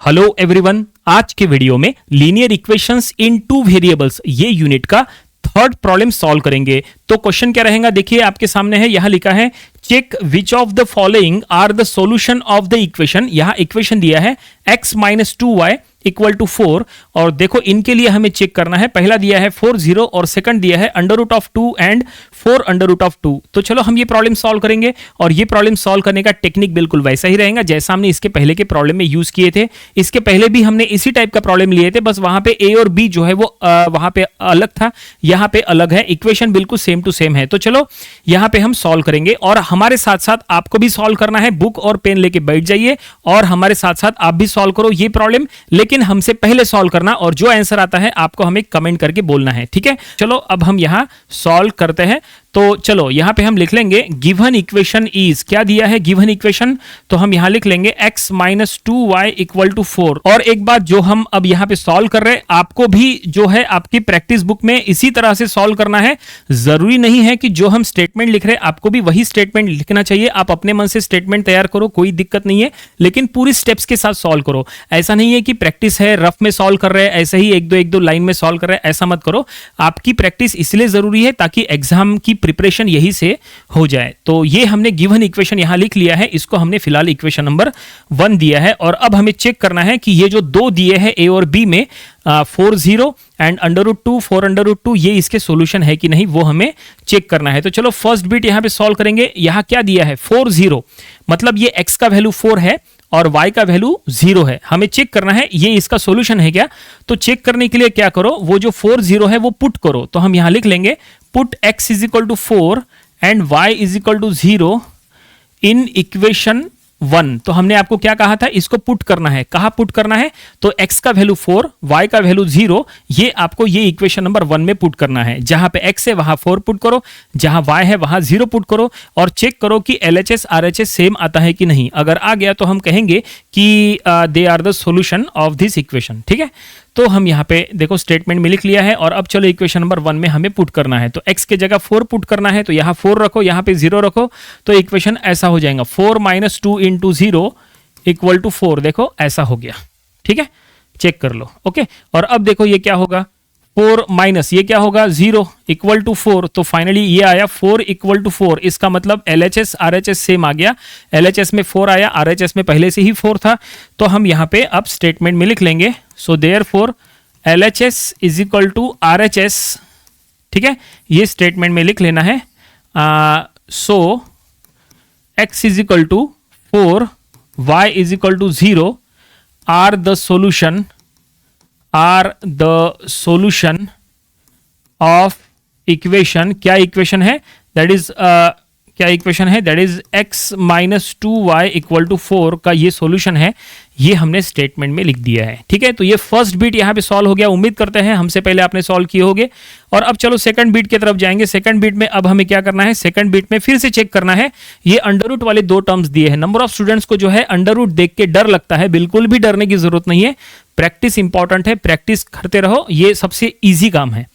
Hello everyone, आज के video में लीनियर इक्वेशंस इन टू वेरिएबल्स ये यूनिट का थर्ड प्रॉब्लम सॉल्व करेंगे। तो क्वेश्चन क्या रहेगा, देखिए आपके सामने है, यहां लिखा है check which of the following are the solution of the equation. यहां इक्वेशन दिया है x minus 2y equal to 4 और देखो इनके लिए हमें चेक करना है। पहला दिया है 4 0 और सेकंड दिया है under root of 2 and 4 under root of 2। तो चलो हम ये प्रॉब्लम सॉल्व करेंगे और ये प्रॉब्लम सॉल्व करने का टेक्निक बिल्कुल वैसा ही रहेगा जैसा हमने इसके पहले के प्रॉब्लम में यूज किए थे। इसके पहले भी हमने इसी टाइप का प्रॉब्लम लिए थे, बस वहां पे ए और बी जो है वो वहां पे अलग था, यहां पे अलग है। इक्वेशन बिल्कुल सेम टू सेम है। तो चलो यहां पे हम सॉल्व करेंगे और हमारे साथ साथ आपको भी सॉल्व करना है। बुक और पेन लेके बैठ जाइए और हमारे साथ साथ आप भी सॉल्व करो ये प्रॉब्लम, लेकिन हमसे पहले सॉल्व करना और जो आंसर आता है आपको हमें कमेंट करके बोलना है, ठीक है। चलो अब हम यहां सॉल्व करते हैं। तो चलो यहां पे हम लिख लेंगे गिवन इक्वेशन इज, क्या दिया है गिवन इक्वेशन, तो हम यहां लिख लेंगे x minus 2y equal to 4। और एक बात जो हम अब यहां पे सॉल्व कर रहे हैं, आपको भी जो है आपकी प्रैक्टिस बुक में इसी तरह से सॉल्व करना है। जरूरी नहीं है कि जो हम स्टेटमेंट लिख रहे हैं आपको भी वही स्टेटमेंट लिखना चाहिए। आप अपने मन से स्टेटमेंट तैयार करो, कोई दिक्कत नहीं है, लेकिन पूरी स्टेप्स के साथ सॉल्व करो। ऐसा नहीं है कि प्रैक्टिस है रफ में सॉल्व कर रहे हैं, ऐसे ही एक दो लाइन में सॉल्व कर रहे हैं, ऐसा मत करो। आपकी प्रैक्टिस इसलिए जरूरी है ताकि एग्जाम की प्रिपरेशन यही से हो जाए। तो ये हमने गिवन इक्वेशन यहां लिख लिया है, इसको हमने फिलहाल इक्वेशन नंबर 1 दिया है। और अब हमें चेक करना है कि ये जो दो दिए हैं ए और बी में 4 0 and under root 2 4 under root 2, ये इसके सॉल्यूशन है कि नहीं वो हमें चेक करना है। तो चलो फर्स्ट बिट यहां पे सॉल्व करेंगे। यहां क्या दिया है 4 0, मतलब ये x का वैल्यू 4 है और y का वैल्यू 0 है। हमें चेक करना है ये इसका सॉल्यूशन है क्या। तो चेक करने के लिए क्या करो, वो जो 4 0 है वो पुट करो। तो हम यहां लिख लेंगे put x is equal to 4 and y is equal to 0 in equation 1। तो हमने आपको क्या कहा था, इसको पुट करना है। कहां पुट करना है, तो x का वैल्यू 4 y का वैल्यू 0, ये आपको ये इक्वेशन नंबर 1 में पुट करना है। जहां पे x है वहां 4 पुट करो, जहां y है वहां 0 पुट करो और चेक करो कि LHS RHS सेम आता है कि नहीं। अगर आ गया तो हम कहेंगे कि they are the solution of this equation, ठीक है। तो हम यहाँ पे देखो स्टेटमेंट में लिख लिया है और अब चलो इक्वेशन नंबर 1 में हमें पुट करना है। तो x के जगह 4 पुट करना है, तो यहाँ 4 रखो, यहाँ पे 0 रखो, तो इक्वेशन ऐसा हो जाएगा 4 माइनस 2 इंटू 0 इक्वल टू 4। देखो ऐसा हो गया, ठीक है, चेक कर लो, ओके। और अब देखो ये क्या होगा, 4 माइनस ये क्या होगा 0 इक्वल टू 4। तो फाइनली ये आया 4 इक्वल टू 4। इसका मतलब LHS RHS सेम आ गया। LHS में 4 आया, RHS में पहले से ही 4 था। तो हम यहाँ पे अब स्टेटमेंट में लिख लेंगे so therefore LHS is equal to RHS, ठीक है, ये स्टेटमेंट में लिख लेना है। So x is equal to 4 y is equal to 0 are the solution of equation. क्या इक्वेशन है, दैट इज क्या इक्वेशन है, that is x minus 2y equal to 4 का ये सॉल्यूशन है। ये हमने स्टेटमेंट में लिख दिया है, ठीक है। तो ये फर्स्ट बीट यहाँ पे सॉल्व हो गया। उम्मीद करते हैं हमसे पहले आपने सॉल्व किए होंगे। और अब चलो सेकंड बीट की तरफ जाएंगे। सेकंड बीट में अब हमें क्या करना है, सेकंड बीट में फिर से चेक करना है। ये अंडर रूट वाले दो टर्म्स दिए हैं। नंबर ऑफ स्टूडेंट्स को जो है अंडर रूट देख के डर लगता है, बिल्कुल भी डरने की जरूरत नहीं है। प्रैक्टिस इंपॉर्टेंट है, प्रैक्टिस करते रहो, ये सबसे ईजी काम है।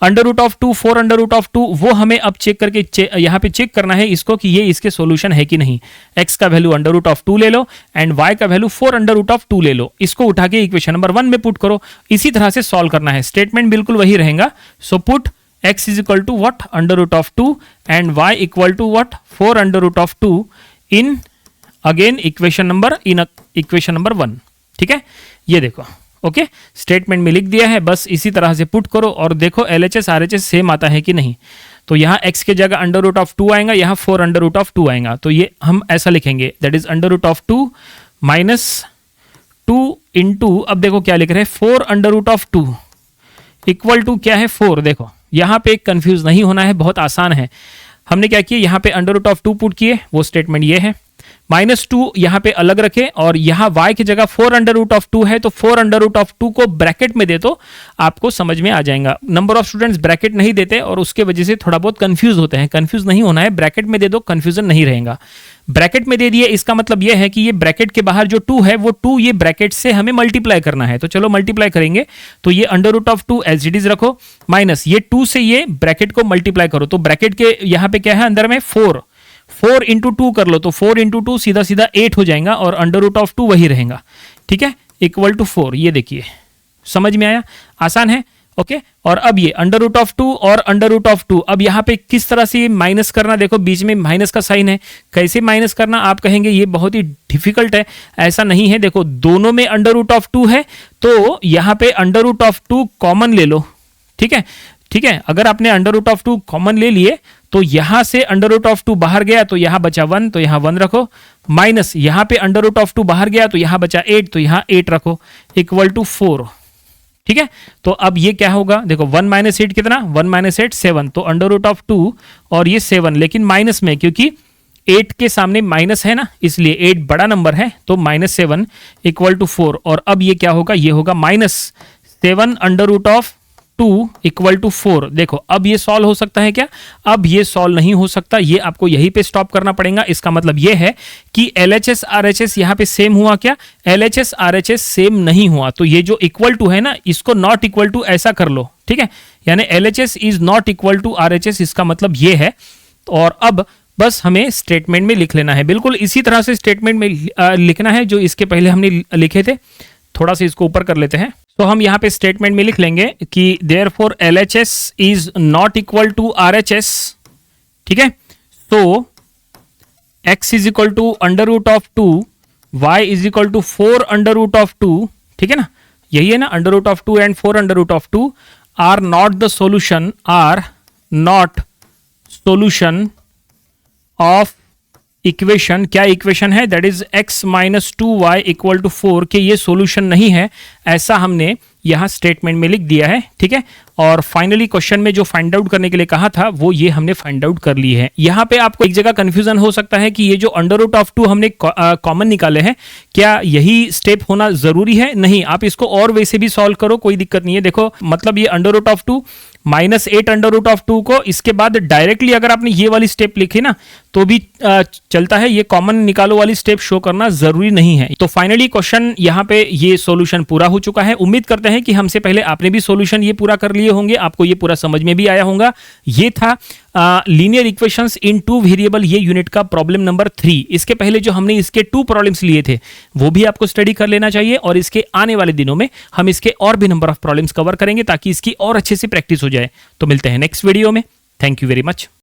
Under root of 2 4 under root of 2 वो हमें अब चेक करके यहाँ पे चेक करना है इसको कि ये इसके सॉल्यूशन है कि नहीं। x का वैल्यू अंडर रूट ऑफ 2 ले लो एंड y का वैल्यू 4 अंडर रूट ऑफ 2 ले लो। इसको उठा के इक्वेशन नंबर 1 में पुट करो। इसी तरह से सॉल्व करना है, स्टेटमेंट बिल्कुल वही रहेगा। So put x is equal to what under root of 2 and y equal to what 4 under root of 2 in again equation number 1, ठीक है। ये देखो ओके, स्टेटमेंट में लिख दिया है, बस इसी तरह से पुट करो और देखो LHS RHS सेम आता है कि नहीं। तो यहाँ x के जगह अंडर रूट ऑफ 2 आएगा, यहाँ 4 अंडर रूट ऑफ 2 आएगा। तो ये हम ऐसा लिखेंगे, that is under root of 2 minus 2 into, अब देखो क्या लिख रहे हैं 4 under root of 2 equal to क्या है 4। देखो यहाँ पे कंफ्यूज नहीं होना है, बहुत आसान है। हमने क्या किया, यहाँ पे अंडर रूट ऑफ 2 पुट किए, वो स्टेटमेंट ये है। माइनस 2 यहाँ पे अलग रखे और यहाँ y की जगह 4 अंडर रूट ऑफ 2 है, तो 4 अंडर रूट ऑफ 2 को ब्रैकेट में दे तो आपको समझ में आ जाएगा। नंबर ऑफ स्टूडेंट्स ब्रैकेट नहीं देते और उसके वजह से थोड़ा बहुत कंफ्यूज होते हैं। कंफ्यूज नहीं होना है, ब्रैकेट में दे दो, कंफ्यूजन नहीं रहेगा। ब्रैकेट में दे दिए, इसका मतलब यह है कि ये ब्रैकेट के बाहर जो 2 है वो 2 ये ब्रैकेट से हमें मल्टीप्लाई करना है। तो चलो मल्टीप्लाई करेंगे, तो ये under root of 2 as it is रखो, माइनस ये 2 से ये ब्रैकेट को मल्टीप्लाई करो। तो ब्रैकेट के यहाँ पे क्या है अंदर में 4 इंटू 2 कर लो, तो 4 इंटू 2 सीधा सीधा 8 हो जाएगा और अंडर रूट ऑफ 2 वही रहेगा, ठीक है। इक्वल टू 4, ये देखिए समझ में आया, आसान है। ओके और अब ये अंडर रूट ऑफ 2 और अंडर रूट ऑफ 2, अब यहाँ पे किस तरह से माइनस करना, देखो बीच में माइनस का साइन है, कैसे माइनस करना आप कहेंगे ये बहुत ही डिफिकल्ट है, ऐसा नहीं है। देखो दोनों में अंडर रूट ऑफ 2 है तो यहाँ पे अंडर रूट ऑफ 2 कॉमन ले लो, ठीक है ठीक है। अगर आपने अंडर रूट ऑफ 2 कॉमन ले लिए तो यहां से अंडर रूट ऑफ 2 बाहर गया तो यहां बचा 1, तो यहां 1 रखो, माइनस यहां पे अंडर रूट ऑफ 2 बाहर गया तो यहां बचा 8, तो यहां 8 रखो, इक्वल टू 4, ठीक है। तो अब ये क्या होगा, देखो 1 माइनस 8 कितना, 1 माइनस 8 7, तो अंडर रूट ऑफ 2 और ये 7, लेकिन माइनस में, क्योंकि 8 के सामने माइनस है ना, इसलिए 8 बड़ा नंबर है, तो -7 इक्वल टू 4। और अब ये क्या होगा, ये होगा -7 under root of 2 equal to 4। देखो अब ये सॉल्व हो सकता है क्या, अब ये सॉल्व नहीं हो सकता, ये आपको यहीं पे स्टॉप करना पड़ेगा। इसका मतलब ये है कि LHS RHS यहाँ पे सेम हुआ क्या, LHS RHS सेम नहीं हुआ, तो ये जो इक्वल टू है ना, इसको नॉट इक्वल टू ऐसा कर लो, ठीक है, यानी LHS is not equal to RHS, इसका मतलब ये है। और अब बस हमें स्टेटमेंट में लिख लेना है, बिल्कुल इसी तरह से स्टेटमेंट में लिखना है जो इसके पहले हमने लिखे थे। थोड़ा सा इसको ऊपर कर लेते हैं, तो हम यहाँ पे स्टेटमेंट में लिख लेंगे कि therefore LHS is not equal to RHS, ठीक है। So x is equal to under root of 2, y is equal to 4 under root of 2, ठीक है ना, यही है ना, under root of 2 and 4 under root of 2 are not the solution, are not solution of equation, क्या equation है, that is x minus 2y equal to 4, के ये सॉल्यूशन नहीं है, ऐसा हमने यहां स्टेटमेंट में लिख दिया है, ठीक है। और फाइनली क्वेश्चन में जो फाइंड आउट करने के लिए कहा था वो ये हमने फाइंड आउट कर ली है। यहां पे आपको एक जगह कंफ्यूजन हो सकता है कि ये जो अंडर रूट ऑफ 2 हमने कॉमन निकाले हैं, क्या यही स्टेप होना जरूरी है, नहीं, आप इसको और वैसे भी सॉल्व करो, कोई दिक्कत नहीं है। देखो मतलब ये under root of 2 -8 under root of 2 को इसके बाद डायरेक्टली अगर आपने ये वाली स्टेप लिखी ना तो भी चलता है, ये कॉमन निकालो वाली स्टेप शो करना जरूरी नहीं है। तो फाइनली क्वेश्चन यहाँ पे ये सॉल्यूशन पूरा हो चुका है। उम्मीद करते हैं कि हमसे पहले आपने भी सॉल्यूशन ये पूरा कर लिए होंगे, आपको ये पूरा समझ में भी आया होगा। ये था लीनियर इक्वेशंस इन 2 वेरिएबल, ये यूनिट का प्रॉब्लम नंबर 3। इसके पहले जो हमने इसके 2 प्रॉब्लम्स लिए थे वो भी आपको स्टडी कर लेना चाहिए, और इसके आने वाले दिनों में हम इसके और भी नंबर ऑफ प्रॉब्लम्स कवर करेंगे ताकि इसकी और अच्छे से प्रैक्टिस हो जाए। तो मिलते हैं नेक्स्ट वीडियो में, थैंक यू वेरी मच।